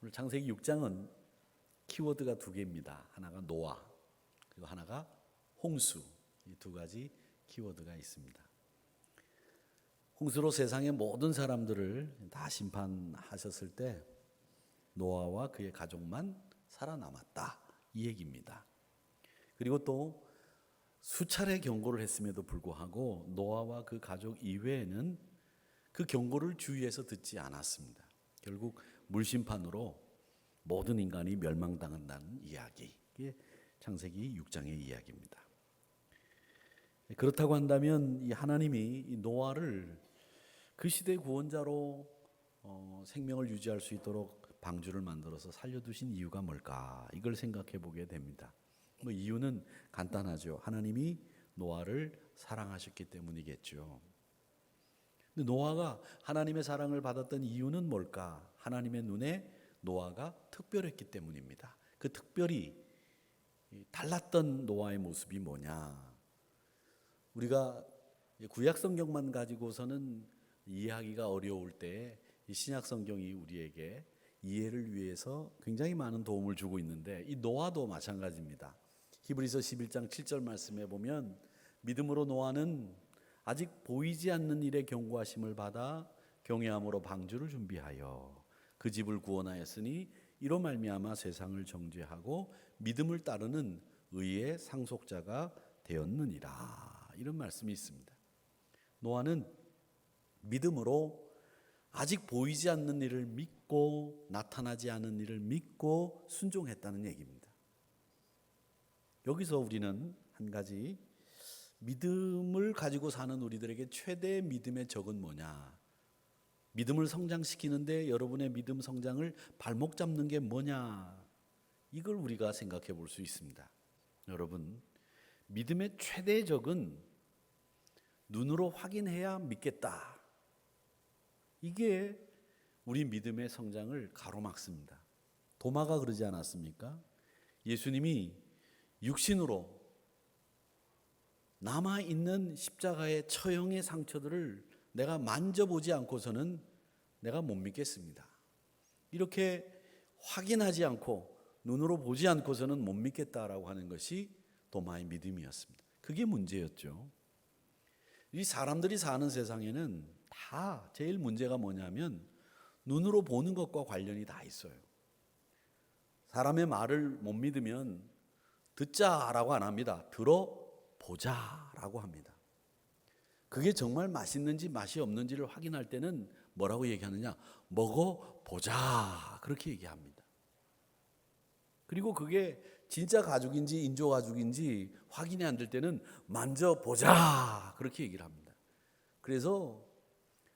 오늘 창세기 6장은 키워드가 두 개입니다. 하나가 노아, 그리고 하나가 홍수. 이 두 가지 키워드가 있습니다. 홍수로 세상의 모든 사람들을 다 심판하셨을 때 노아와 그의 가족만 살아남았다, 이 얘기입니다. 그리고 또 수차례 경고를 했음에도 불구하고 노아와 그 가족 이외에는 그 경고를 주위에서 듣지 않았습니다. 결국 물심판으로 모든 인간이 멸망당한다는 이야기, 이게 창세기 6장의 이야기입니다. 그렇다고 한다면 이 하나님이 이 노아를 그 시대의 구원자로 생명을 유지할 수 있도록 방주를 만들어서 살려두신 이유가 뭘까? 이걸 생각해 보게 됩니다. 이유는 간단하죠. 하나님이 노아를 사랑하셨기 때문이겠죠. 근데 노아가 하나님의 사랑을 받았던 이유는 뭘까? 하나님의 눈에 노아가 특별했기 때문입니다. 그 특별히 달랐던 노아의 모습이 뭐냐? 우리가 구약 성경만 가지고서는 이해하기가 어려울 때 이 신약 성경이 우리에게 이해를 위해서 굉장히 많은 도움을 주고 있는데 이 노아도 마찬가지입니다. 히브리서 11장 7절 말씀에 보면 믿음으로 노아는 아직 보이지 않는 일에 경고하심을 받아 경외함으로 방주를 준비하여 그 집을 구원하였으니 이로 말미암아 세상을 정죄하고 믿음을 따르는 의의 상속자가 되었느니라. 이런 말씀이 있습니다. 노아는 믿음으로 아직 보이지 않는 일을 믿고 나타나지 않은 일을 믿고 순종했다는 얘기입니다. 여기서 우리는 한 가지, 믿음을 가지고 사는 우리들에게 최대의 믿음의 적은 뭐냐? 믿음을 성장시키는데 여러분의 믿음 성장을 발목 잡는 게 뭐냐? 이걸 우리가 생각해 볼 수 있습니다. 여러분, 믿음의 최대의 적은 눈으로 확인해야 믿겠다. 이게 우리 믿음의 성장을 가로막습니다. 도마가 그러지 않았습니까? 예수님이 육신으로 남아있는 십자가의 처형의 상처들을 내가 만져보지 않고서는 내가 못 믿겠습니다. 이렇게 확인하지 않고 눈으로 보지 않고서는 못 믿겠다라고 하는 것이 도마의 믿음이었습니다. 그게 문제였죠. 이 사람들이 사는 세상에는 다 제일 문제가 뭐냐면 눈으로 보는 것과 관련이 다 있어요. 사람의 말을 못 믿으면 듣자라고 안 합니다. 들어보자라고 합니다. 그게 정말 맛있는지 맛이 없는지를 확인할 때는 뭐라고 얘기하느냐? 먹어보자, 그렇게 얘기합니다. 그리고 그게 진짜 가죽인지 인조 가죽인지 확인이 안 될 때는 만져보자, 그렇게 얘기를 합니다. 그래서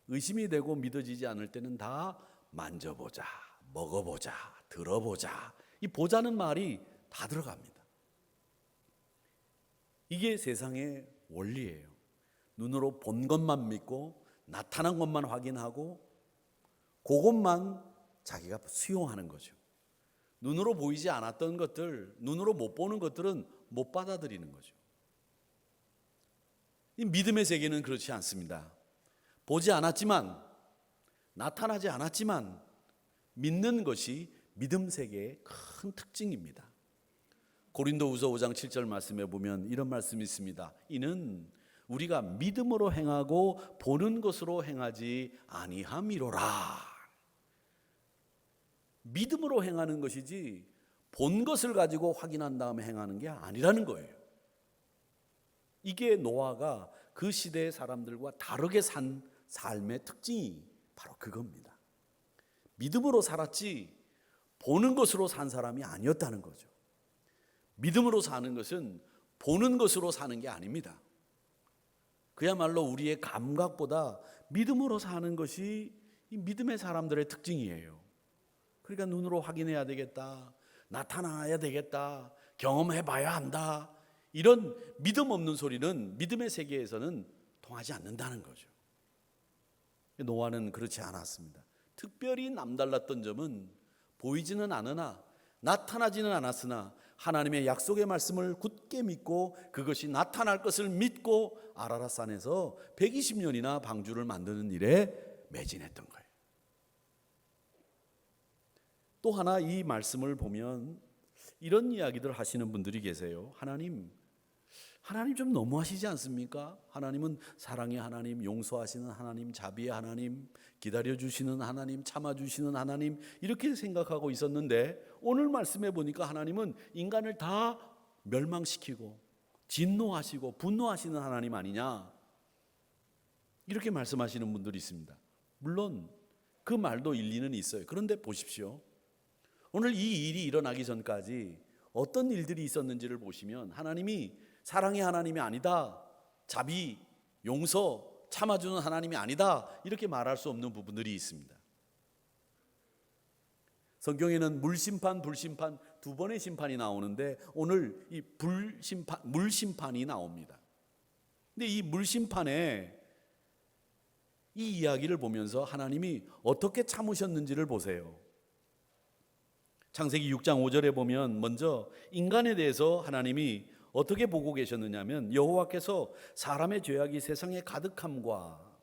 의심이 되고 믿어지지 않을 때는 다 만져보자, 먹어보자, 들어보자, 이 보자는 말이 다 들어갑니다. 이게 세상의 원리예요. 눈으로 본 것만 믿고 나타난 것만 확인하고 그것만 자기가 수용하는 거죠. 눈으로 보이지 않았던 것들, 눈으로 못 보는 것들은 못 받아들이는 거죠. 이 믿음의 세계는 그렇지 않습니다. 보지 않았지만, 나타나지 않았지만 믿는 것이 믿음 세계의 큰 특징입니다. 고린도후서 5장 7절 말씀에 보면 이런 말씀이 있습니다. 이는 우리가 믿음으로 행하고 보는 것으로 행하지 아니함이로라. 믿음으로 행하는 것이지 본 것을 가지고 확인한 다음에 행하는 게 아니라는 거예요. 이게 노아가 그 시대의 사람들과 다르게 산 삶의 특징이 바로 그겁니다. 믿음으로 살았지 보는 것으로 산 사람이 아니었다는 거죠. 믿음으로 사는 것은 보는 것으로 사는 게 아닙니다. 그야말로 우리의 감각보다 믿음으로 사는 것이 이 믿음의 사람들의 특징이에요. 그러니까 눈으로 확인해야 되겠다, 나타나야 되겠다, 경험해봐야 한다, 이런 믿음 없는 소리는 믿음의 세계에서는 통하지 않는다는 거죠. 노아는 그렇지 않았습니다. 특별히 남달랐던 점은 보이지는 않으나 나타나지는 않았으나 하나님의 약속의 말씀을 굳게 믿고 그것이 나타날 것을 믿고 아라랏산에서 120년이나 방주를 만드는 일에 매진했던 거예요. 또 하나 이 말씀을 보면 이런 이야기들 하시는 분들이 계세요. 하나님 좀 너무하시지 않습니까? 하나님은 사랑의 하나님, 용서하시는 하나님, 자비의 하나님, 기다려주시는 하나님, 참아주시는 하나님, 이렇게 생각하고 있었는데 오늘 말씀해 보니까 하나님은 인간을 다 멸망시키고 진노하시고 분노하시는 하나님 아니냐, 이렇게 말씀하시는 분들이 있습니다. 물론 그 말도 일리는 있어요. 그런데 보십시오, 오늘 이 일이 일어나기 전까지 어떤 일들이 있었는지를 보시면 하나님이 사랑의 하나님이 아니다, 자비, 용서, 참아주는 하나님이 아니다, 이렇게 말할 수 없는 부분들이 있습니다. 성경에는 물심판, 불심판 두 번의 심판이 나오는데 오늘 이 물심판이 나옵니다. 근데 이 물심판에 이 이야기를 보면서 하나님이 어떻게 참으셨는지를 보세요. 창세기 6장 5절에 보면 먼저 인간에 대해서 하나님이 어떻게 보고 계셨느냐면 여호와께서 사람의 죄악이 세상에 가득함과,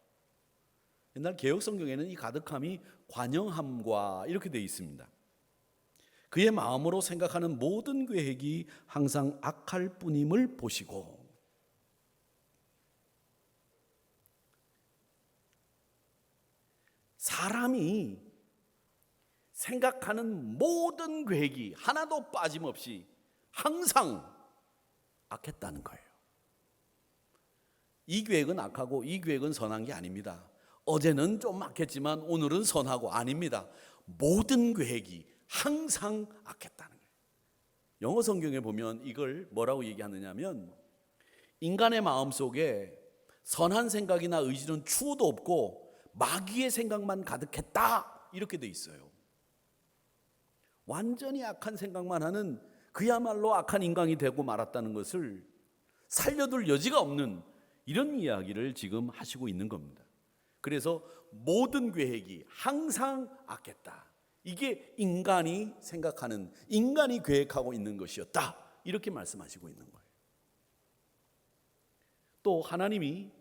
옛날 개역 성경에는 이 가득함이 관영함과 이렇게 되어 있습니다. 그의 마음으로 생각하는 모든 계획이 항상 악할 뿐임을 보시고, 사람이 생각하는 모든 계획이 하나도 빠짐없이 항상 악했다는 거예요. 이 계획은 악하고 이 계획은 선한 게 아닙니다. 어제는 좀 악했지만 오늘은 선하고, 아닙니다. 모든 계획이 항상 악했다는 거예요. 영어 성경에 보면 이걸 뭐라고 얘기하느냐면 인간의 마음속에 선한 생각이나 의지는 추호도 없고 마귀의 생각만 가득했다, 이렇게 돼 있어요. 완전히 악한 생각만 하는, 그야말로 악한 인간이 되고 말았다는 것을 살려둘 여지가 없는 이런 이야기를 지금 하시고 있는 겁니다. 그래서 모든 계획이 항상 악했다, 이게 인간이 생각하는, 인간이 계획하고 있는 것이었다, 이렇게 말씀하시고 있는 거예요. 또 하나님이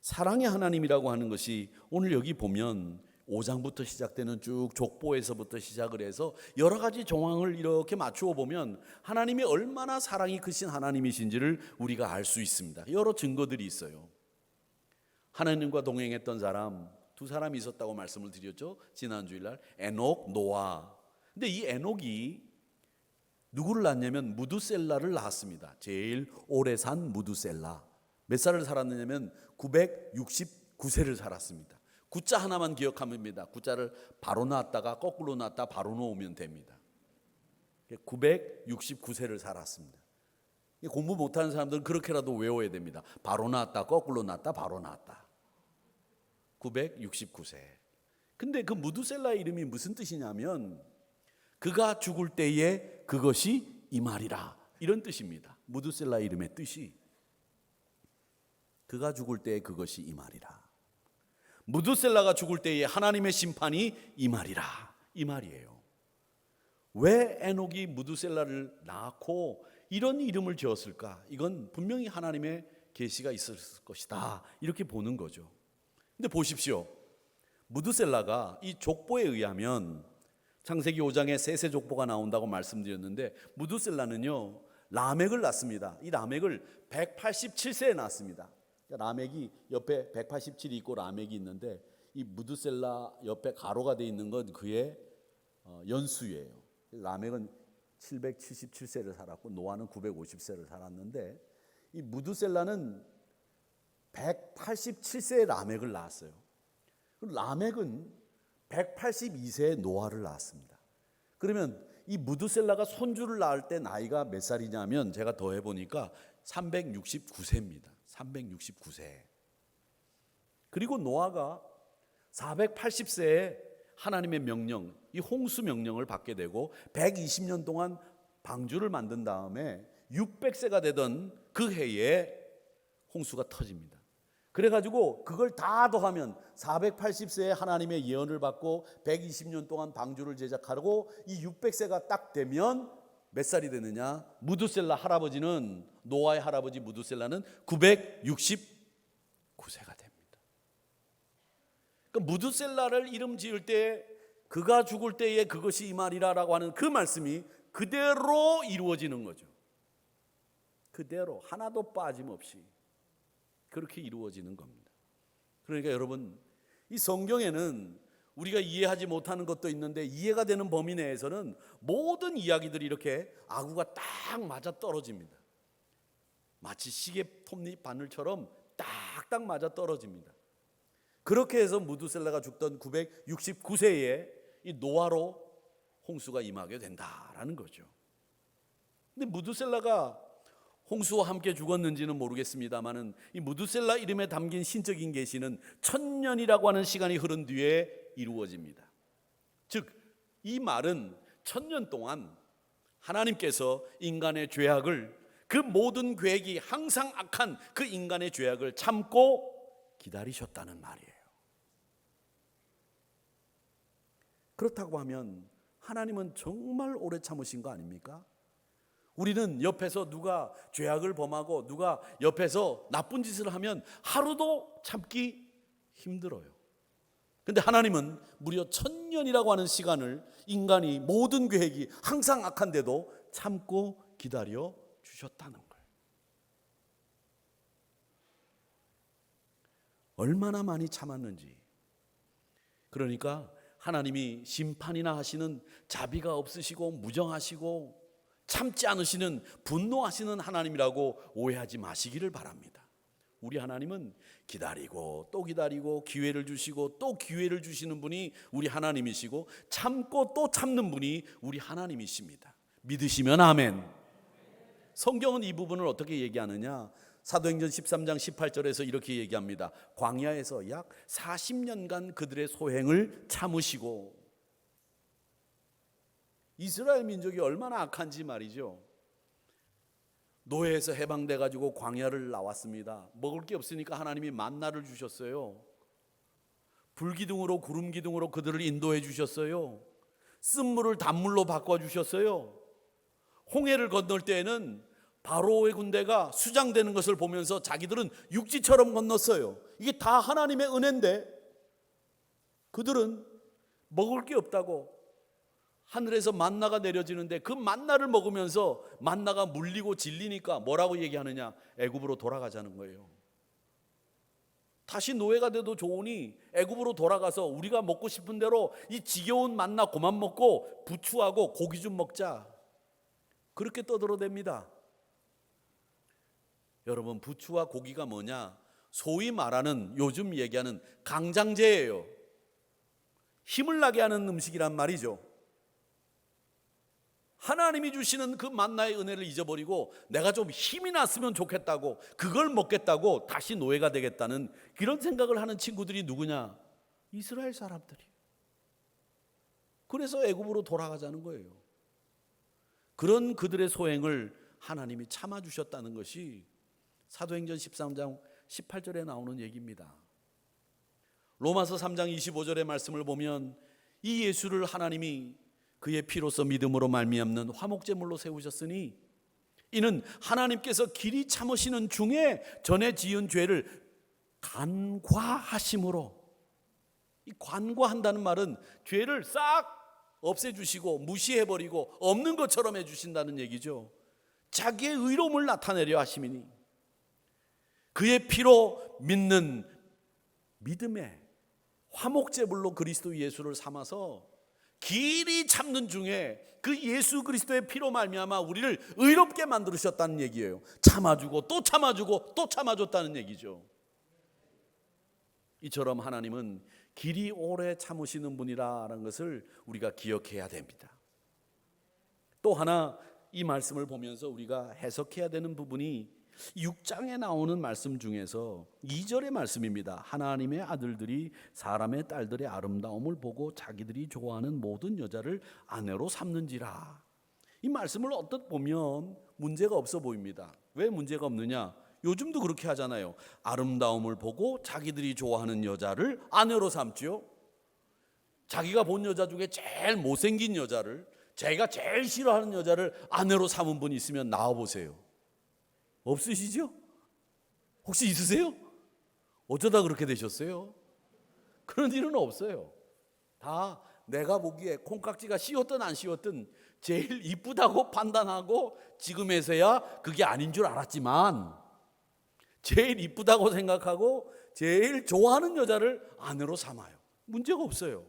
사랑의 하나님이라고 하는 것이 오늘 여기 보면 5장부터 시작되는 쭉 족보에서부터 시작을 해서 여러 가지 정황을 이렇게 맞추어 보면 하나님이 얼마나 사랑이 크신 하나님이신지를 우리가 알 수 있습니다. 여러 증거들이 있어요. 하나님과 동행했던 사람 두 사람이 있었다고 말씀을 드렸죠, 지난 주일날. 에녹, 노아. 근데 이 에녹이 누구를 낳냐면 무두셀라를 낳았습니다. 제일 오래 산 무두셀라. 몇 살을 살았느냐면 969세를 살았습니다. 구자 하나만 기억하면 됩니다. 구자를 바로 놨다가 거꾸로 놨다 바로 놓으면 됩니다. 969세를 살았습니다. 공부 못하는 사람들은 그렇게라도 외워야 됩니다. 바로 놨다 거꾸로 놨다 바로 놨다. 969세. 근데 그 무두셀라의 이름이 무슨 뜻이냐면 그가 죽을 때에 그것이 이 말이라, 이런 뜻입니다. 무두셀라 이름의 뜻이 그가 죽을 때에 그것이 이 말이라. 무두셀라가 죽을 때에 하나님의 심판이 이 말이라, 이 말이에요. 왜 에녹이 무두셀라를 낳고 이런 이름을 지었을까? 이건 분명히 하나님의 계시가 있었을 것이다, 이렇게 보는 거죠. 근데 보십시오, 무두셀라가 이 족보에 의하면 창세기 5장에 셋의 족보가 나온다고 말씀드렸는데 무두셀라는요 라멕을 낳습니다. 이 라멕을 187세에 낳습니다. 라멕이 옆에 187이 있고 라멕이 있는데 이 무두셀라 옆에 가로가 되어 있는 건 그의 연수예요. 라멕은 777세를 살았고 노아는 950세를 살았는데 이 무두셀라는 187세에 라멕을 낳았어요. 라멕은 182세에 노아를 낳았습니다. 그러면 이 무두셀라가 손주를 낳을 때 나이가 몇 살이냐면 제가 더해보니까 369세입니다. 369세. 그리고 노아가 480세에 하나님의 명령, 이 홍수 명령을 받게 되고 120년 동안 방주를 만든 다음에 600세가 되던 그 해에 홍수가 터집니다. 그래가지고 그걸 다 더하면 480세에 하나님의 예언을 받고 120년 동안 방주를 제작하고 이 600세가 딱 되면 몇 살이 되느냐? 무두셀라 할아버지는, 노아의 할아버지 무두셀라는 969세가 됩니다. 그러니까 무두셀라를 이름 지을 때 그가 죽을 때에 그것이 임하리라라고 하는 그 말씀이 그대로 이루어지는 거죠. 그대로 하나도 빠짐없이 그렇게 이루어지는 겁니다. 그러니까 여러분, 이 성경에는 우리가 이해하지 못하는 것도 있는데 이해가 되는 범위 내에서는 모든 이야기들이 이렇게 아구가 딱 맞아 떨어집니다. 마치 시계 톱니 바늘처럼 딱딱 맞아 떨어집니다. 그렇게 해서 무두셀라가 죽던 969세에 이 노아로 홍수가 임하게 된다라는 거죠. 근데 무두셀라가 홍수와 함께 죽었는지는 모르겠습니다만은 이 무두셀라 이름에 담긴 신적인 계시는 1000년이라고 하는 시간이 흐른 뒤에 이루어집니다. 즉, 이 말은 1000년 동안 하나님께서 인간의 죄악을, 그 모든 계획이 항상 악한 그 인간의 죄악을 참고 기다리셨다는 말이에요. 그렇다고 하면 하나님은 정말 오래 참으신 거 아닙니까? 우리는 옆에서 누가 죄악을 범하고 누가 옆에서 나쁜 짓을 하면 하루도 참기 힘들어요. 근데 하나님은 무려 1000년이라고 하는 시간을 인간이 모든 계획이 항상 악한데도 참고 기다려 주셨다는 거예요. 얼마나 많이 참았는지. 그러니까 하나님이 심판이나 하시는 자비가 없으시고 무정하시고 참지 않으시는 분노하시는 하나님이라고 오해하지 마시기를 바랍니다. 우리 하나님은 기다리고 또 기다리고 기회를 주시고 또 기회를 주시는 분이 우리 하나님이시고 참고 또 참는 분이 우리 하나님이십니다. 믿으시면 아멘. 성경은 이 부분을 어떻게 얘기하느냐? 사도행전 13장 18절에서 이렇게 얘기합니다. 광야에서 약 40년간 그들의 소행을 참으시고. 이스라엘 민족이 얼마나 악한지 말이죠. 노예에서 해방돼 가지고 광야를 나왔습니다. 먹을 게 없으니까 하나님이 만나를 주셨어요. 불기둥으로 구름기둥으로 그들을 인도해 주셨어요. 쓴물을 단물로 바꿔 주셨어요. 홍해를 건널 때에는 바로의 군대가 수장되는 것을 보면서 자기들은 육지처럼 건넜어요. 이게 다 하나님의 은혜인데 그들은 먹을 게 없다고 하늘에서 만나가 내려지는데 그 만나를 먹으면서 만나가 물리고 질리니까 뭐라고 얘기하느냐? 애굽으로 돌아가자는 거예요. 다시 노예가 돼도 좋으니 애굽으로 돌아가서 우리가 먹고 싶은 대로 이 지겨운 만나 그만 먹고 부추하고 고기 좀 먹자. 그렇게 떠들어댑니다. 여러분, 부추와 고기가 뭐냐? 소위 말하는 요즘 얘기하는 강장제예요. 힘을 나게 하는 음식이란 말이죠. 하나님이 주시는 그 만나의 은혜를 잊어버리고 내가 좀 힘이 났으면 좋겠다고 그걸 먹겠다고 다시 노예가 되겠다는 그런 생각을 하는 친구들이 누구냐? 이스라엘 사람들이. 그래서 애굽으로 돌아가자는 거예요. 그런 그들의 소행을 하나님이 참아주셨다는 것이 사도행전 13장 18절에 나오는 얘기입니다. 로마서 3장 25절의 말씀을 보면 이 예수를 하나님이 그의 피로서 믿음으로 말미암는 화목제물로 세우셨으니 이는 하나님께서 길이 참으시는 중에 전에 지은 죄를 간과하심으로, 이 간과한다는 말은 죄를 싹 없애주시고 무시해버리고 없는 것처럼 해주신다는 얘기죠. 자기의 의로움을 나타내려 하심이니 그의 피로 믿는 믿음의 화목제물로 그리스도 예수를 삼아서 길이 참는 중에 그 예수 그리스도의 피로 말미암아 우리를 의롭게 만들으셨다는 얘기예요. 참아주고 또 참아주고 또 참아줬다는 얘기죠. 이처럼 하나님은 길이 오래 참으시는 분이라는 것을 우리가 기억해야 됩니다. 또 하나 이 말씀을 보면서 우리가 해석해야 되는 부분이 6장에 나오는 말씀 중에서 2절의 말씀입니다. 하나님의 아들들이 사람의 딸들의 아름다움을 보고 자기들이 좋아하는 모든 여자를 아내로 삼는지라. 이 말씀을 언뜻 보면 문제가 없어 보입니다. 왜 문제가 없느냐? 요즘도 그렇게 하잖아요. 아름다움을 보고 자기들이 좋아하는 여자를 아내로 삼지요. 자기가 본 여자 중에 제일 못생긴 여자를, 자기가 제일 싫어하는 여자를 아내로 삼은 분이 있으면 나와보세요. 없으시죠? 혹시 있으세요? 어쩌다 그렇게 되셨어요? 그런 일은 없어요. 다 내가 보기에 콩깍지가 씌웠든 안 씌웠든 제일 이쁘다고 판단하고 지금에서야 그게 아닌 줄 알았지만 제일 이쁘다고 생각하고 제일 좋아하는 여자를 아내로 삼아요. 문제가 없어요.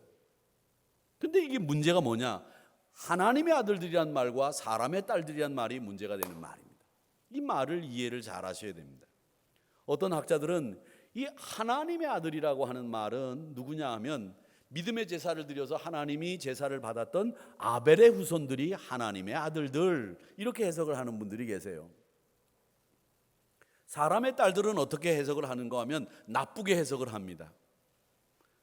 근데 이게 문제가 뭐냐? 하나님의 아들들이란 말과 사람의 딸들이란 말이 문제가 되는 말입니다. 이 말을 이해를 잘 하셔야 됩니다. 어떤 학자들은 이 하나님의 아들이라고 하는 말은 누구냐 하면 믿음의 제사를 드려서 하나님이 제사를 받았던 아벨의 후손들이 하나님의 아들들, 이렇게 해석을 하는 분들이 계세요. 사람의 딸들은 어떻게 해석을 하는가 하면 나쁘게 해석을 합니다.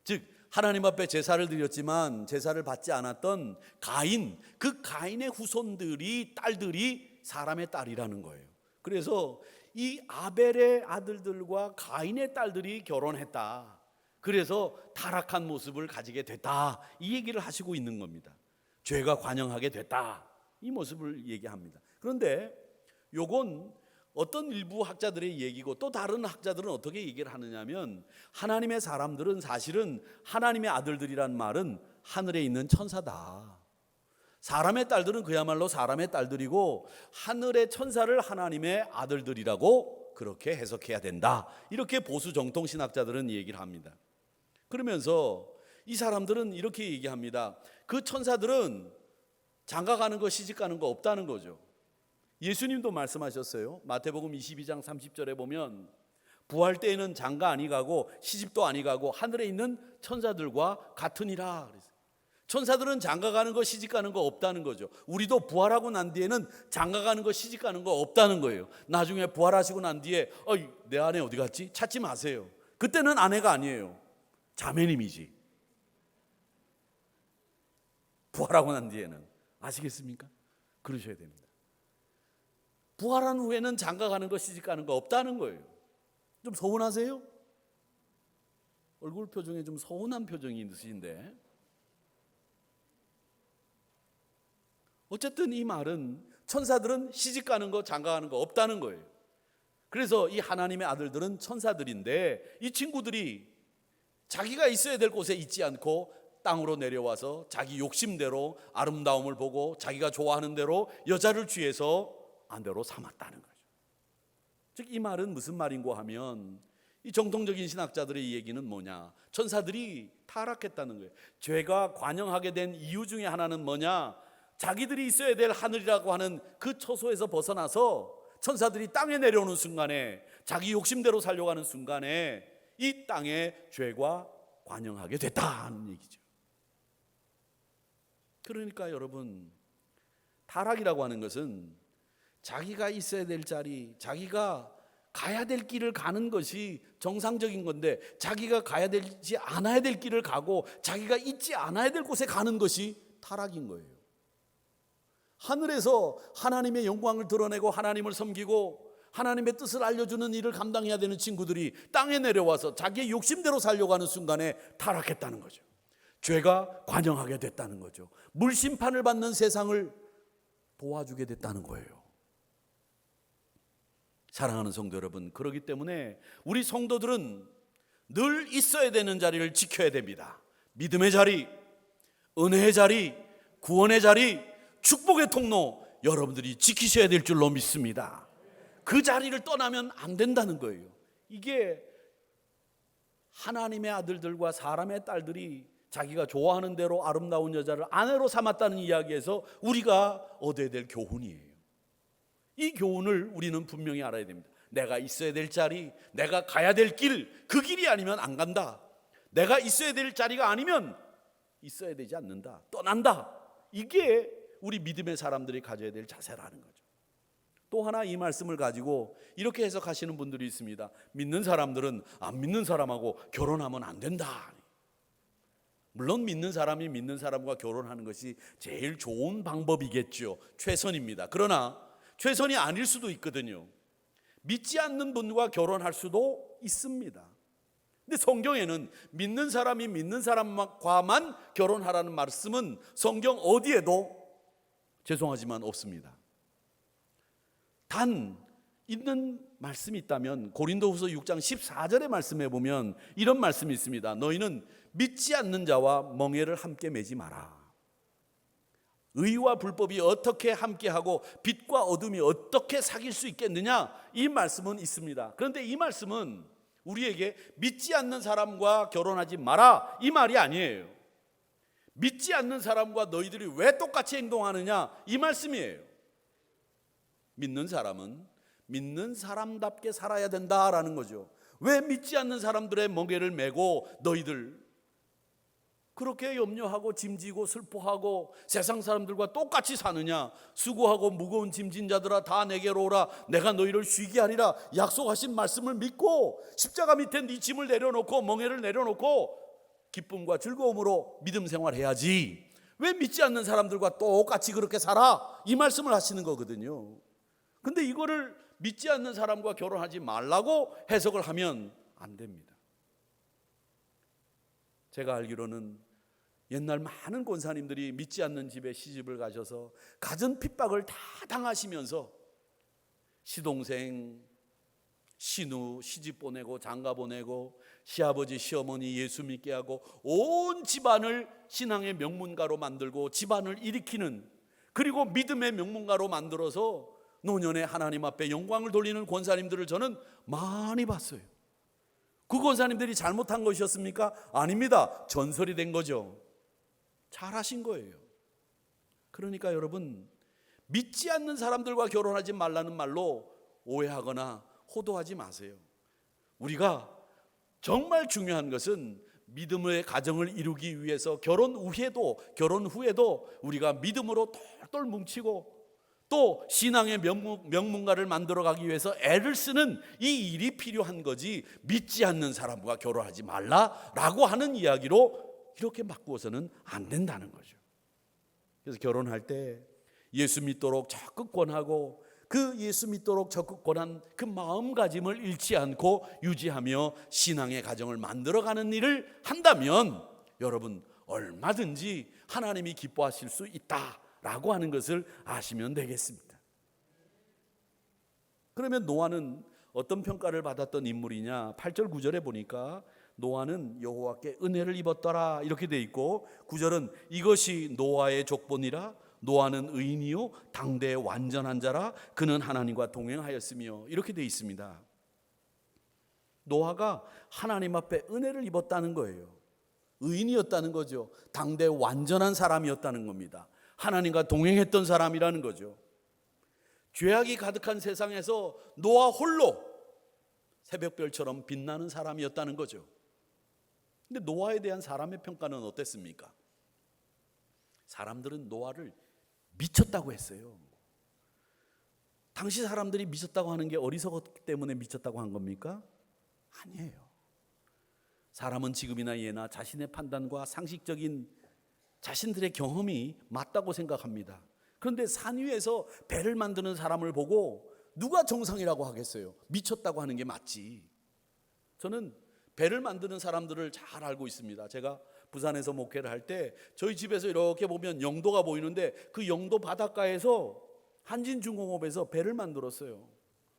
즉 하나님 앞에 제사를 드렸지만 제사를 받지 않았던 가인, 그 가인의 후손들이, 딸들이 사람의 딸이라는 거예요. 그래서 이 아벨의 아들들과 가인의 딸들이 결혼했다. 그래서 타락한 모습을 가지게 됐다. 이 얘기를 하시고 있는 겁니다. 죄가 관영하게 됐다. 이 모습을 얘기합니다. 그런데 요건 어떤 일부 학자들의 얘기고 또 다른 학자들은 어떻게 얘기를 하느냐면 하나님의 사람들은 사실은 하나님의 아들들이란 말은 하늘에 있는 천사다. 사람의 딸들은 그야말로 사람의 딸들이고 하늘의 천사를 하나님의 아들들이라고 그렇게 해석해야 된다. 이렇게 보수 정통 신학자들은 얘기를 합니다. 그러면서 이 사람들은 이렇게 얘기합니다. 그 천사들은 장가가는 거 시집가는 거 없다는 거죠. 예수님도 말씀하셨어요. 마태복음 22장 30절에 보면 부활 때에는 장가 아니 가고 시집도 아니 가고 하늘에 있는 천사들과 같으니라. 천사들은 장가가는 거 시집가는 거 없다는 거죠. 우리도 부활하고 난 뒤에는 장가가는 거 시집가는 거 없다는 거예요. 나중에 부활하시고 난 뒤에 내 아내 어디 갔지? 찾지 마세요. 그때는 아내가 아니에요. 자매님이지. 부활하고 난 뒤에는. 아시겠습니까? 그러셔야 됩니다. 부활한 후에는 장가가는 거 시집가는 거 없다는 거예요. 좀 서운하세요? 얼굴 표정에 좀 서운한 표정이 있으신데, 어쨌든 이 말은 천사들은 시집가는 거 장가가는 거 없다는 거예요. 그래서 이 하나님의 아들들은 천사들인데 이 친구들이 자기가 있어야 될 곳에 있지 않고 땅으로 내려와서 자기 욕심대로 아름다움을 보고 자기가 좋아하는 대로 여자를 취해서 아내로 삼았다는 거죠. 즉 이 말은 무슨 말인고 하면 이 정통적인 신학자들의 얘기는 뭐냐? 천사들이 타락했다는 거예요. 죄가 관영하게 된 이유 중에 하나는 뭐냐? 자기들이 있어야 될 하늘이라고 하는 그 처소에서 벗어나서 천사들이 땅에 내려오는 순간에 자기 욕심대로 살려고 하는 순간에 이 땅에 죄가 관영하게 됐다는 얘기죠. 그러니까 여러분, 타락이라고 하는 것은 자기가 있어야 될 자리, 자기가 가야 될 길을 가는 것이 정상적인 건데 자기가 가야 되지 않아야 될 길을 가고 자기가 있지 않아야 될 곳에 가는 것이 타락인 거예요. 하늘에서 하나님의 영광을 드러내고 하나님을 섬기고 하나님의 뜻을 알려주는 일을 감당해야 되는 친구들이 땅에 내려와서 자기의 욕심대로 살려고 하는 순간에 타락했다는 거죠. 죄가 관영하게 됐다는 거죠. 물심판을 받는 세상을 도와주게 됐다는 거예요. 사랑하는 성도 여러분, 그렇기 때문에 우리 성도들은 늘 있어야 되는 자리를 지켜야 됩니다. 믿음의 자리, 은혜의 자리, 구원의 자리, 축복의 통로, 여러분들이 지키셔야 될 줄로 믿습니다. 그 자리를 떠나면 안 된다는 거예요. 이게 하나님의 아들들과 사람의 딸들이 자기가 좋아하는 대로 아름다운 여자를 아내로 삼았다는 이야기에서 우리가 얻어야 될 교훈이에요. 이 교훈을 우리는 분명히 알아야 됩니다. 내가 있어야 될 자리, 내가 가야 될 길, 그 길이 아니면 안 간다. 내가 있어야 될 자리가 아니면 있어야 되지 않는다. 떠난다. 이게 우리 믿음의 사람들이 가져야 될 자세라는 거죠. 또 하나 이 말씀을 가지고 이렇게 해석하시는 분들이 있습니다. 믿는 사람들은 안 믿는 사람하고 결혼하면 안 된다. 물론 믿는 사람이 믿는 사람과 결혼하는 것이 제일 좋은 방법이겠죠. 최선입니다. 그러나 최선이 아닐 수도 있거든요. 믿지 않는 분과 결혼할 수도 있습니다. 근데 성경에는 믿는 사람이 믿는 사람과만 결혼하라는 말씀은 성경 어디에도 죄송하지만 없습니다. 단 있는 말씀이 있다면 고린도후서 6장 14절의 말씀에 보면 이런 말씀이 있습니다. 너희는 믿지 않는 자와 멍에를 함께 매지 마라. 의와 불법이 어떻게 함께하고 빛과 어둠이 어떻게 사귈 수 있겠느냐, 이 말씀은 있습니다. 그런데 이 말씀은 우리에게 믿지 않는 사람과 결혼하지 마라, 이 말이 아니에요. 믿지 않는 사람과 너희들이 왜 똑같이 행동하느냐, 이 말씀이에요. 믿는 사람은 믿는 사람답게 살아야 된다라는 거죠. 왜 믿지 않는 사람들의 멍에를 메고 너희들 그렇게 염려하고 짐지고 슬퍼하고 세상 사람들과 똑같이 사느냐? 수고하고 무거운 짐진 자들아 다 내게로 오라, 내가 너희를 쉬게 하리라 약속하신 말씀을 믿고 십자가 밑에 네 짐을 내려놓고 멍에를 내려놓고 기쁨과 즐거움으로 믿음 생활해야지. 왜 믿지 않는 사람들과 똑같이 그렇게 살아? 이 말씀을 하시는 거거든요. 근데 이거를 믿지 않는 사람과 결혼하지 말라고 해석을 하면 안 됩니다. 제가 알기로는 옛날 많은 권사님들이 믿지 않는 집에 시집을 가셔서 갖은 핍박을 다 당하시면서 시동생, 시누 시집 보내고 장가 보내고 시아버지 시어머니 예수 믿게 하고 온 집안을 신앙의 명문가로 만들고 집안을 일으키는, 그리고 믿음의 명문가로 만들어서 노년에 하나님 앞에 영광을 돌리는 권사님들을 저는 많이 봤어요. 그 권사님들이 잘못한 것이었습니까? 아닙니다. 전설이 된 거죠. 잘하신 거예요. 그러니까 여러분, 믿지 않는 사람들과 결혼하지 말라는 말로 오해하거나 호도하지 마세요. 우리가 정말 중요한 것은 믿음의 가정을 이루기 위해서 결혼 후에도 우리가 믿음으로 똘똘 뭉치고 또 신앙의 명문가를 만들어가기 위해서 애를 쓰는 이 일이 필요한 거지, 믿지 않는 사람과 결혼하지 말라라고 하는 이야기로 이렇게 바꾸어서는 안 된다는 거죠. 그래서 결혼할 때 예수 믿도록 적극 권하고 그 예수 믿도록 적극 권한 그 마음가짐을 잃지 않고 유지하며 신앙의 가정을 만들어가는 일을 한다면 여러분 얼마든지 하나님이 기뻐하실 수 있다라고 하는 것을 아시면 되겠습니다. 그러면 노아는 어떤 평가를 받았던 인물이냐? 8절 9절에 보니까 노아는 여호와께 은혜를 입었더라 이렇게 돼 있고, 9절은 이것이 노아의 족본이라, 노아는 의인이요 당대의 완전한 자라, 그는 하나님과 동행하였으며 이렇게 돼 있습니다. 노아가 하나님 앞에 은혜를 입었다는 거예요. 의인이었다는 거죠. 당대의 완전한 사람이었다는 겁니다. 하나님과 동행했던 사람이라는 거죠. 죄악이 가득한 세상에서 노아 홀로 새벽별처럼 빛나는 사람이었다는 거죠. 근데 노아에 대한 사람의 평가는 어땠습니까? 사람들은 노아를 미쳤다고 했어요. 당시 사람들이 미쳤다고 하는 게 어리석었기 때문에 미쳤다고 한 겁니까? 아니에요. 사람은 지금이나 예나 자신의 판단과 상식적인 자신들의 경험이 맞다고 생각합니다. 그런데 산 위에서 배를 만드는 사람을 보고 누가 정상이라고 하겠어요? 미쳤다고 하는 게 맞지. 저는 배를 만드는 사람들을 잘 알고 있습니다. 제가 부산에서 목회를 할 때 저희 집에서 이렇게 보면 영도가 보이는데 그 영도 바닷가에서 한진중공업에서 배를 만들었어요.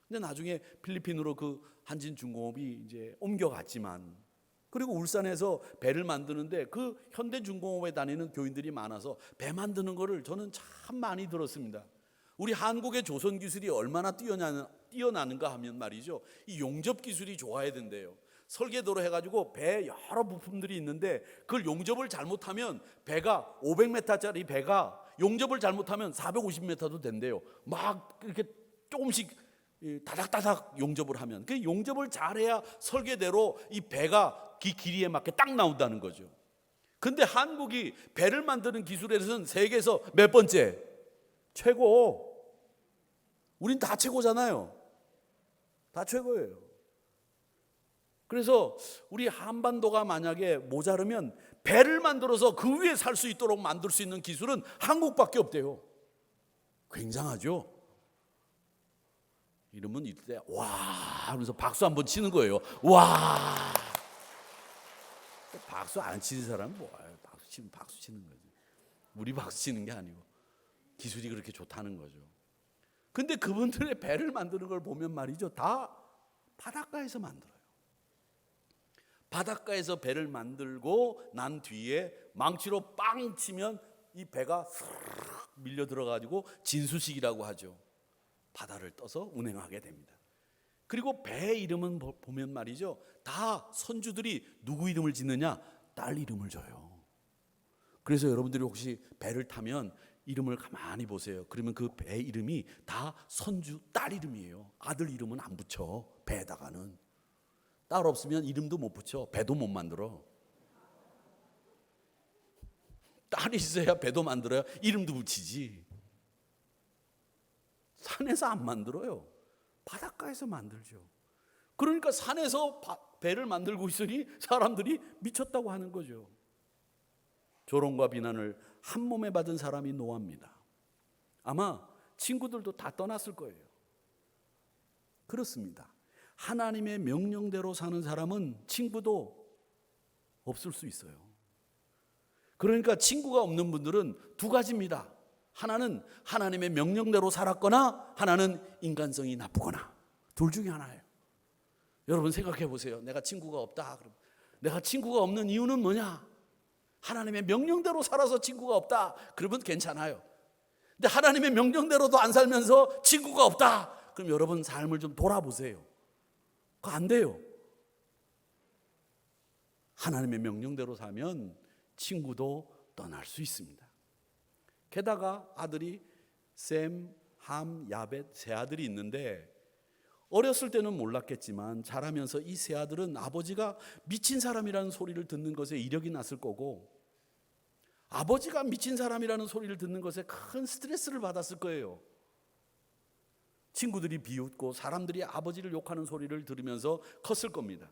근데 나중에 필리핀으로 그 한진중공업이 이제 옮겨갔지만, 그리고 울산에서 배를 만드는데 그 현대중공업에 다니는 교인들이 많아서 배 만드는 거를 저는 참 많이 들었습니다. 우리 한국의 조선 기술이 얼마나 뛰어나는가 하면 말이죠, 이 용접 기술이 좋아야 된대요. 설계도로 해가지고 배 여러 부품들이 있는데 그걸 용접을 잘못하면 배가 500m짜리 배가 용접을 잘못하면 450m도 된대요. 막 이렇게 조금씩 다닥다닥 용접을 하면, 그 용접을 잘해야 설계대로 이 배가 길이에 맞게 딱 나온다는 거죠. 근데 한국이 배를 만드는 기술에서는 세계에서 몇 번째? 최고. 우린 다 최고잖아요. 다 최고예요. 그래서 우리 한반도가 만약에 모자르면 배를 만들어서 그 위에 살 수 있도록 만들 수 있는 기술은 한국밖에 없대요. 굉장하죠. 이러면 이때 와 하면서 박수 한번 치는 거예요. 와. 박수 안 치는 사람은 뭐예요? 박수 치는 거지. 우리 박수 치는 게 아니고 기술이 그렇게 좋다는 거죠. 근데 그분들의 배를 만드는 걸 보면 말이죠, 다 바닷가에서 만들어요. 바닷가에서 배를 만들고 난 뒤에 망치로 빵 치면 이 배가 싹 밀려 들어가지고 진수식이라고 하죠. 바다를 떠서 운행하게 됩니다. 그리고 배 이름은 보면 말이죠, 다 선주들이 누구 이름을 짓느냐? 딸 이름을 줘요. 그래서 여러분들이 혹시 배를 타면 이름을 가만히 보세요. 그러면 그 배 이름이 다 선주 딸 이름이에요. 아들 이름은 안 붙여. 배에다가는 딸 없으면 이름도 못 붙여. 배도 못 만들어. 딸이 있어야 배도 만들어야 이름도 붙이지. 산에서 안 만들어요. 바닷가에서 만들죠. 그러니까 산에서 배를 만들고 있으니 사람들이 미쳤다고 하는 거죠. 조롱과 비난을 한 몸에 받은 사람이 노아입니다. 아마 친구들도 다 떠났을 거예요. 그렇습니다. 하나님의 명령대로 사는 사람은 친구도 없을 수 있어요. 그러니까 친구가 없는 분들은 두 가지입니다. 하나는 하나님의 명령대로 살았거나 하나는 인간성이 나쁘거나, 둘 중에 하나예요. 여러분 생각해 보세요. 내가 친구가 없다. 그럼 내가 친구가 없는 이유는 뭐냐? 하나님의 명령대로 살아서 친구가 없다. 그러면 괜찮아요. 근데 하나님의 명령대로도 안 살면서 친구가 없다. 그럼 여러분 삶을 좀 돌아보세요. 그거 안 돼요. 하나님의 명령대로 사면 친구도 떠날 수 있습니다. 게다가 아들이 셈, 함, 야벳 세 아들이 있는데 어렸을 때는 몰랐겠지만 자라면서 이 세 아들은 아버지가 미친 사람이라는 소리를 듣는 것에 이력이 났을 거고, 아버지가 미친 사람이라는 소리를 듣는 것에 큰 스트레스를 받았을 거예요. 친구들이 비웃고 사람들이 아버지를 욕하는 소리를 들으면서 컸을 겁니다.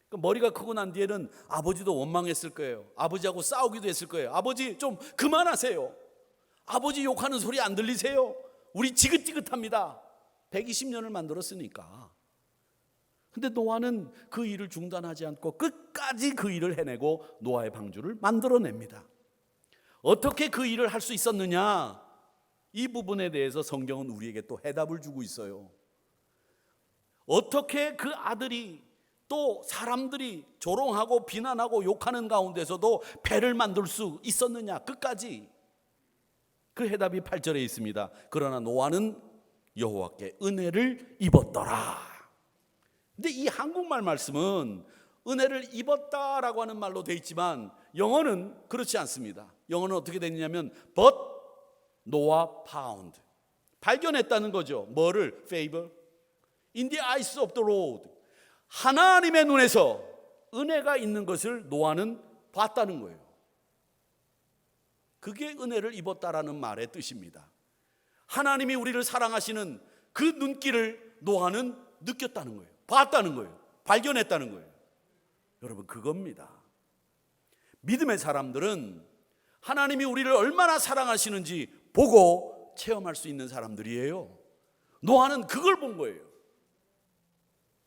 머리가 크고 난 뒤에는 아버지도 원망했을 거예요. 아버지하고 싸우기도 했을 거예요. 아버지 좀 그만하세요. 아버지 욕하는 소리 안 들리세요? 우리 지긋지긋합니다. 120년을 만들었으니까. 근데 노아는 그 일을 중단하지 않고 끝까지 그 일을 해내고 노아의 방주를 만들어냅니다. 어떻게 그 일을 할 수 있었느냐? 이 부분에 대해서 성경은 우리에게 또 해답을 주고 있어요. 어떻게 그 아들이 또 사람들이 조롱하고 비난하고 욕하는 가운데서도 배를 만들 수 있었느냐? 끝까지. 그 해답이 8절에 있습니다. 그러나 노아는 여호와께 은혜를 입었더라. 근데 이 한국말 말씀은 은혜를 입었다라고 하는 말로 되어 있지만 영어는 그렇지 않습니다. 영어는 어떻게 되느냐면 but Noah found, 발견했다는 거죠. 뭐를? favor in the eyes of the Lord, 하나님의 눈에서 은혜가 있는 것을 노아는 봤다는 거예요. 그게 은혜를 입었다라는 말의 뜻입니다. 하나님이 우리를 사랑하시는 그 눈길을 노아는 느꼈다는 거예요. 봤다는 거예요. 발견했다는 거예요. 여러분, 그겁니다. 믿음의 사람들은 하나님이 우리를 얼마나 사랑하시는지 보고 체험할 수 있는 사람들이에요. 노아는 그걸 본 거예요.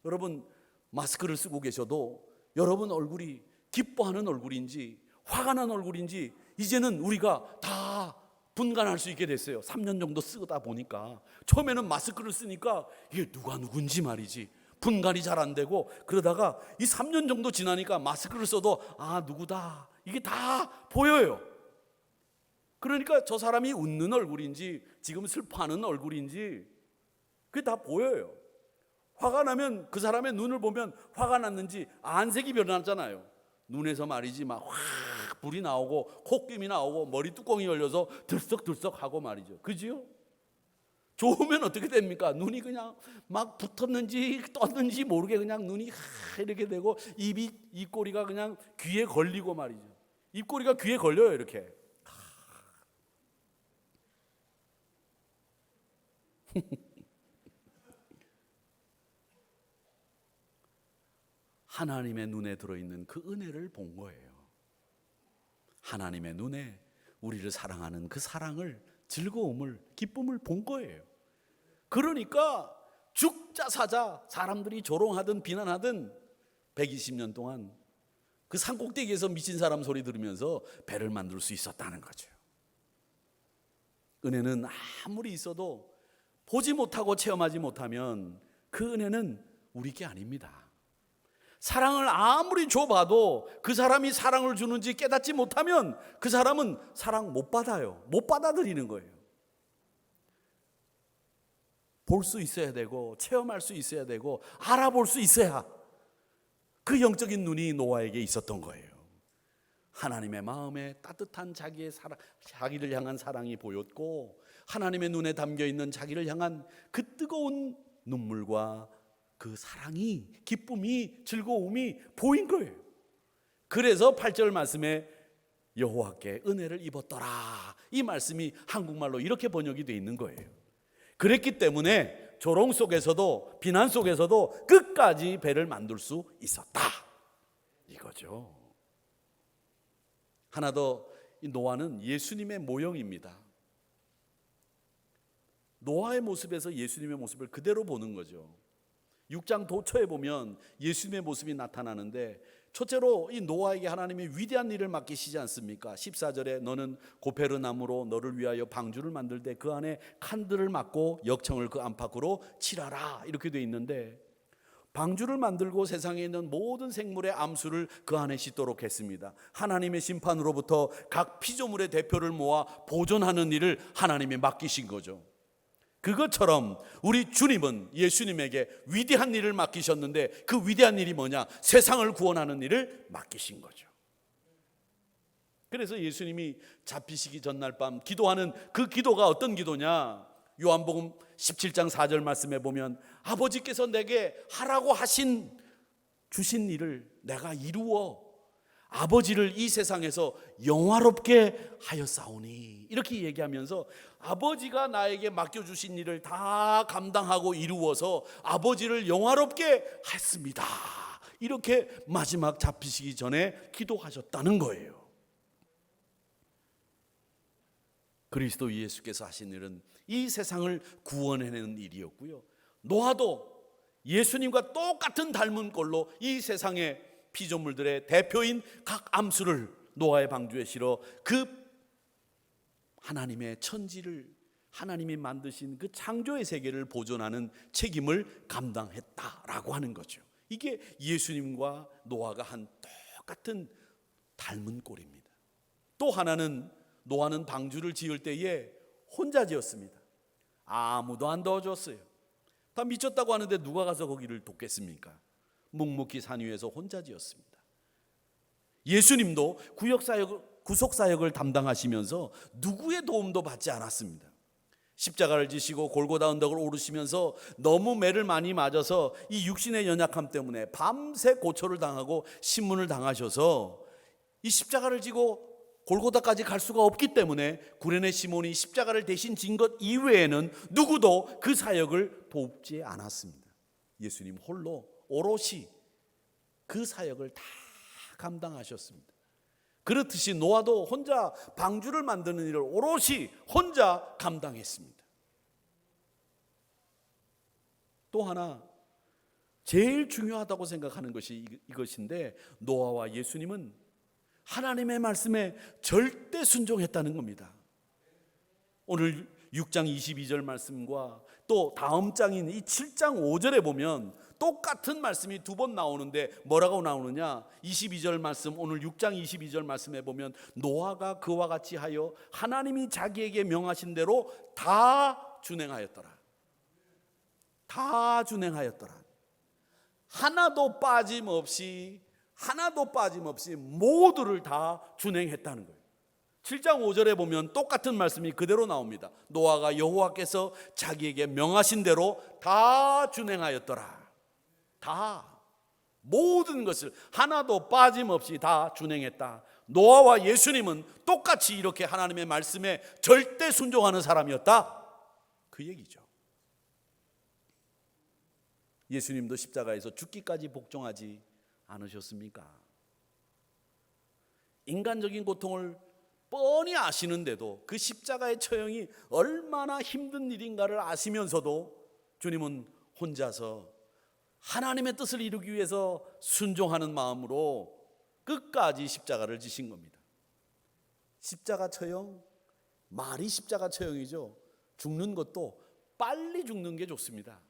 여러분, 마스크를 쓰고 계셔도 여러분 얼굴이 기뻐하는 얼굴인지 화가 난 얼굴인지 이제는 우리가 다 분간할 수 있게 됐어요. 3년 정도 쓰다 보니까. 처음에는 마스크를 쓰니까 이게 누가 누군지 말이지 분간이 잘 안 되고, 그러다가 이 3년 정도 지나니까 마스크를 써도 아, 누구다, 이게 다 보여요. 그러니까 저 사람이 웃는 얼굴인지 지금 슬퍼하는 얼굴인지 그게 다 보여요. 화가 나면 그 사람의 눈을 보면 화가 났는지 안색이 변하잖아요. 눈에서 말이지 막 확 불이 나오고 콧김이 나오고 머리 뚜껑이 열려서 들썩들썩하고 말이죠. 그지요? 좋으면 어떻게 됩니까? 눈이 그냥 막 붙었는지 떴는지 모르게 그냥 눈이 이렇게 되고 입꼬리가 그냥 귀에 걸리고 말이죠. 입꼬리가 귀에 걸려요, 이렇게. 하나님의 눈에 들어있는 그 은혜를 본 거예요. 하나님의 눈에 우리를 사랑하는 그 사랑을, 즐거움을, 기쁨을 본 거예요. 그러니까 죽자 사자 사람들이 조롱하든 비난하든 120년 동안 그 산꼭대기에서 미친 사람 소리 들으면서 배를 만들 수 있었다는 거죠. 은혜는 아무리 있어도 보지 못하고 체험하지 못하면 그 은혜는 우리 게 아닙니다. 사랑을 아무리 줘봐도 그 사람이 사랑을 주는지 깨닫지 못하면 그 사람은 사랑 못 받아요. 못 받아들이는 거예요. 볼 수 있어야 되고 체험할 수 있어야 되고 알아볼 수 있어야 그 영적인 눈이 노아에게 있었던 거예요. 하나님의 마음에 따뜻한 자기를 향한 사랑이 보였고 하나님의 눈에 담겨있는 자기를 향한 그 뜨거운 눈물과 그 사랑이, 기쁨이, 즐거움이 보인 거예요. 그래서 8절 말씀에 여호와께 은혜를 입었더라, 이 말씀이 한국말로 이렇게 번역이 되어 있는 거예요. 그랬기 때문에 조롱 속에서도 비난 속에서도 끝까지 배를 만들 수 있었다, 이거죠. 하나 더, 이 노아는 예수님의 모형입니다. 노아의 모습에서 예수님의 모습을 그대로 보는 거죠. 6장 도처에 보면 예수님의 모습이 나타나는데, 첫째로 이 노아에게 하나님이 위대한 일을 맡기시지 않습니까? 14절에 너는 고페르 나무로 너를 위하여 방주를 만들 때 그 안에 칸들을 막고 역청을 그 안팎으로 칠하라, 이렇게 돼 있는데, 방주를 만들고 세상에 있는 모든 생물의 암수를 그 안에 싣도록 했습니다. 하나님의 심판으로부터 각 피조물의 대표를 모아 보존하는 일을 하나님이 맡기신 거죠. 그것처럼 우리 주님은 예수님에게 위대한 일을 맡기셨는데, 그 위대한 일이 뭐냐? 세상을 구원하는 일을 맡기신 거죠. 그래서 예수님이 잡히시기 전날 밤 기도하는 그 기도가 어떤 기도냐? 요한복음 17장 4절 말씀에 보면 아버지께서 내게 하라고 주신 일을 내가 이루어 아버지를 이 세상에서 영화롭게 하였사오니, 이렇게 얘기하면서 아버지가 나에게 맡겨주신 일을 다 감당하고 이루어서 아버지를 영화롭게 했습니다, 이렇게 마지막 잡히시기 전에 기도하셨다는 거예요. 그리스도 예수께서 하신 일은 이 세상을 구원해내는 일이었고요, 노아도 예수님과 똑같은 닮은 꼴로 이 세상의 피조물들의 대표인 각 암수를 노아의 방주에 실어 그 하나님의 천지를, 하나님이 만드신 그 창조의 세계를 보존하는 책임을 감당했다라고 하는 거죠. 이게 예수님과 노아가 한 똑같은 닮은 꼴입니다. 또 하나는, 노아는 방주를 지을 때에 혼자 지었습니다. 아무도 안 도와줬어요. 다 미쳤다고 하는데 누가 가서 거기를 돕겠습니까? 묵묵히 산 위에서 혼자 지었습니다. 예수님도 구속사역을 담당하시면서 누구의 도움도 받지 않았습니다. 십자가를 지시고 골고다 언덕을 오르시면서 너무 매를 많이 맞아서 이 육신의 연약함 때문에 밤새 고초를 당하고 신문을 당하셔서 이 십자가를 지고 골고다까지 갈 수가 없기 때문에 구레네 시몬이 십자가를 대신 진 것 이외에는 누구도 그 사역을 돕지 않았습니다. 예수님 홀로 오롯이 그 사역을 다 감당하셨습니다. 그렇듯이 노아도 혼자 방주를 만드는 일을 오롯이 혼자 감당했습니다. 또 하나 제일 중요하다고 생각하는 것이 이것인데, 노아와 예수님은 하나님의 말씀에 절대 순종했다는 겁니다. 오늘 6장 22절 말씀과 또 다음 장인 이 7장 5절에 보면 똑같은 말씀이 두 번 나오는데 뭐라고 나오느냐? 22절 말씀, 오늘 6장 22절 말씀에 보면 노아가 그와 같이 하여 하나님이 자기에게 명하신 대로 다 준행하였더라. 다 준행하였더라. 하나도 빠짐없이 모두를 다 준행했다는 거예요. 7장 5절에 보면 똑같은 말씀이 그대로 나옵니다. 노아가 여호와께서 자기에게 명하신 대로 다 준행하였더라. 다, 모든 것을 하나도 빠짐없이 다 준행했다. 노아와 예수님은 똑같이 이렇게 하나님의 말씀에 절대 순종하는 사람이었다, 그 얘기죠. 예수님도 십자가에서 죽기까지 복종하지 않으셨습니까? 인간적인 고통을 뻔히 아시는데도 그 십자가의 처형이 얼마나 힘든 일인가를 아시면서도 주님은 혼자서 하나님의 뜻을 이루기 위해서 순종하는 마음으로 끝까지 십자가를 지신 겁니다. 십자가 처형, 말이 십자가 처형이죠. 죽는 것도 빨리 죽는 게 좋습니다.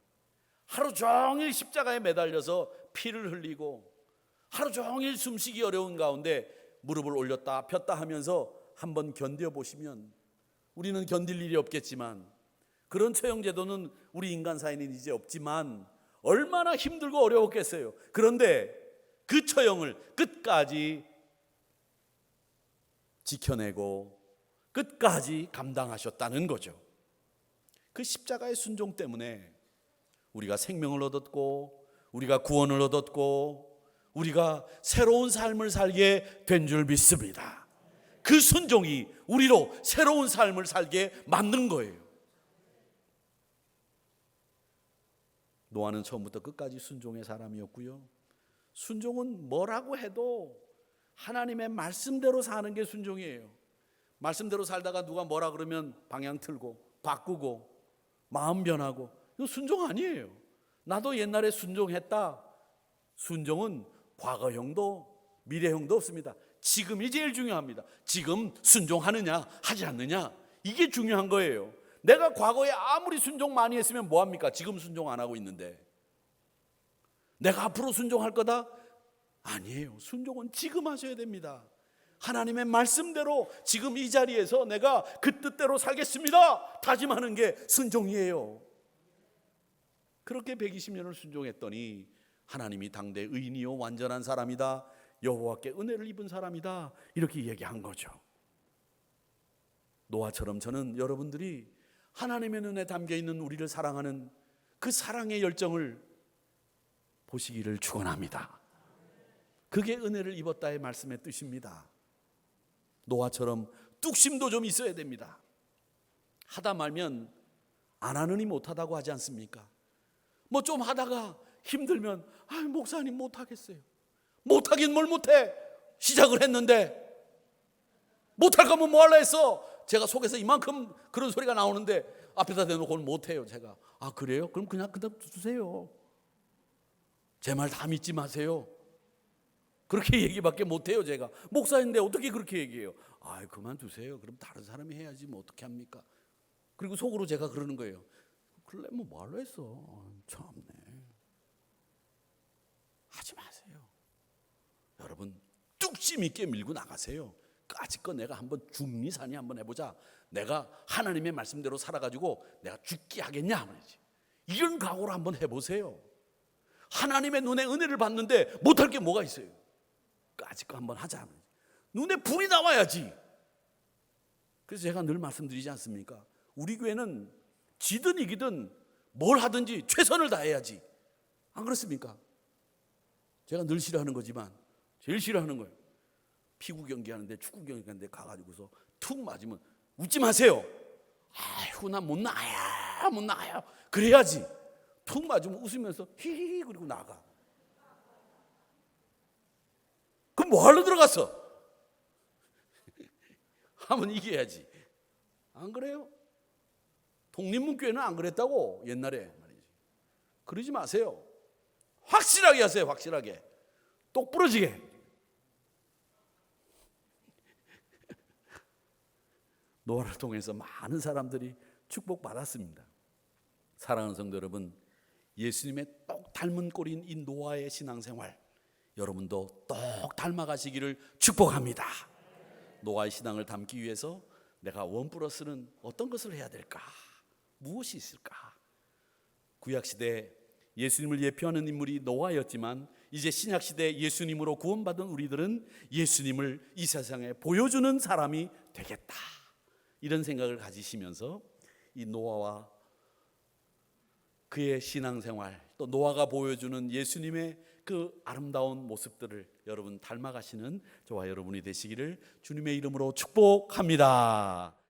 하루 종일 십자가에 매달려서 피를 흘리고 하루 종일 숨쉬기 어려운 가운데 무릎을 올렸다 폈다 하면서 한번 견뎌보시면, 우리는 견딜 일이 없겠지만, 그런 처형제도는 우리 인간 사회는 이제 없지만 얼마나 힘들고 어려웠겠어요. 그런데 그 처형을 끝까지 지켜내고 끝까지 감당하셨다는 거죠. 그 십자가의 순종 때문에 우리가 생명을 얻었고, 우리가 구원을 얻었고, 우리가 새로운 삶을 살게 된 줄 믿습니다. 그 순종이 우리로 새로운 삶을 살게 만든 거예요. 노아는 처음부터 끝까지 순종의 사람이었고요. 순종은 뭐라고 해도 하나님의 말씀대로 사는 게 순종이에요. 말씀대로 살다가 누가 뭐라 그러면 방향 틀고 바꾸고 마음 변하고, 이거 순종 아니에요. 나도 옛날에 순종했다. 순종은 과거형도 미래형도 없습니다. 지금이 제일 중요합니다. 지금 순종하느냐 하지 않느냐, 이게 중요한 거예요. 내가 과거에 아무리 순종 많이 했으면 뭐합니까? 지금 순종 안 하고 있는데. 내가 앞으로 순종할 거다? 아니에요. 순종은 지금 하셔야 됩니다. 하나님의 말씀대로 지금 이 자리에서 내가 그 뜻대로 살겠습니다 다짐하는 게 순종이에요. 그렇게 120년을 순종했더니 하나님이 당대 의인이요 완전한 사람이다, 여호와께 은혜를 입은 사람이다, 이렇게 얘기한 거죠. 노아처럼 저는 여러분들이 하나님의 눈에 담겨있는 우리를 사랑하는 그 사랑의 열정을 보시기를 축원합니다. 그게 은혜를 입었다의 말씀의 뜻입니다. 노아처럼 뚝심도 좀 있어야 됩니다. 하다 말면 안 하느니 못하다고 하지 않습니까? 뭐 좀 하다가 힘들면 목사님 못하겠어요. 못하긴 뭘 못해. 시작을 했는데. 못할 거면 뭐 하려 했어. 제가 속에서 이만큼 그런 소리가 나오는데 앞에다 대놓고는 못해요. 제가 그래요? 그럼 그냥 두세요. 제 말 다 믿지 마세요. 그렇게 얘기밖에 못해요. 제가 목사인데 어떻게 그렇게 얘기해요? 그만두세요. 그럼 다른 사람이 해야지 뭐 어떻게 합니까? 그리고 속으로 제가 그러는 거예요. 그래 뭐 말로 했어. 참네. 하지 마세요. 여러분 뚝심 있게 밀고 나가세요. 까짓거 내가 한번 중리산이 한번 해보자. 내가 하나님의 말씀대로 살아가지고 내가 죽게 하겠냐 말이지. 이런 각오로 한번 해보세요. 하나님의 눈에 은혜를 받는데 못할 게 뭐가 있어요? 까짓거 한번 하자. 눈에 불이 나와야지. 그래서 제가 늘 말씀드리지 않습니까? 우리 교회는 지든 이기든 뭘 하든지 최선을 다해야지. 안 그렇습니까? 제가 늘 싫어하는 거지만 제일 싫어하는 거예요. 피구 경기 하는데, 축구 경기 하는데 가가지고서 툭 맞으면 웃지 마세요. 난 못 나가요. 그래야지. 툭 맞으면 웃으면서 히히히 그리고 나가. 그럼 뭐 하러 들어갔어? 하면 이겨야지. 안 그래요? 독립문교회는 안 그랬다고 옛날에 말이지. 그러지 마세요. 확실하게 하세요. 확실하게. 똑부러지게. 노아를 통해서 많은 사람들이 축복받았습니다. 사랑하는 성도 여러분, 예수님의 똑 닮은 꼴인 이 노아의 신앙생활, 여러분도 똑 닮아가시기를 축복합니다. 노아의 신앙을 담기 위해서 내가 원 플러스는 어떤 것을 해야 될까? 무엇이 있을까? 구약시대 예수님을 예표하는 인물이 노아였지만 이제 신약시대 예수님으로 구원받은 우리들은 예수님을 이 세상에 보여주는 사람이 되겠다, 이런 생각을 가지시면서 이 노아와 그의 신앙생활, 또 노아가 보여주는 예수님의 그 아름다운 모습들을 여러분 닮아가시는 저와 여러분이 되시기를 주님의 이름으로 축복합니다.